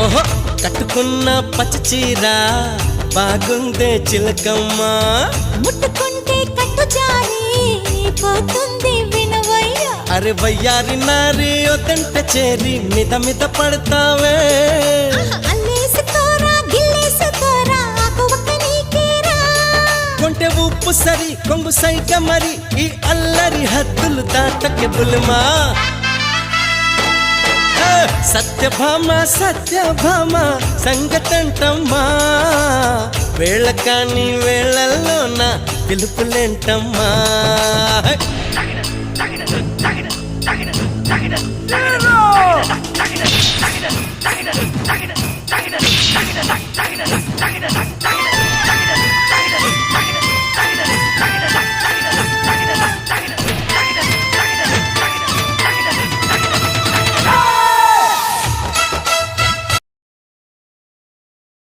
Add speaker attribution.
Speaker 1: ఓహో కట్టుకున్న పచ్చ చీర బాగుందే చిలకమ్మ
Speaker 2: ముట్టుకుంటే కట్టు జారి పోతుంది వినవయ్య
Speaker 1: అరే వయ్యారి నారి ఒదంట చేరి మిద మిద పడతావే
Speaker 2: అల్లేసుకోరా గిల్లేసుకోరా ఆకువక్క నీకేరా
Speaker 1: కొంటె ఉప్పు సరి కొంగు సైక మరి ఈ అల్లరి హద్దులు దాటకే బుల్మా సత్యభామ సంగతంటమ్మా వేళ కాని వేళల్లోన పిలుపులేంటమ్మా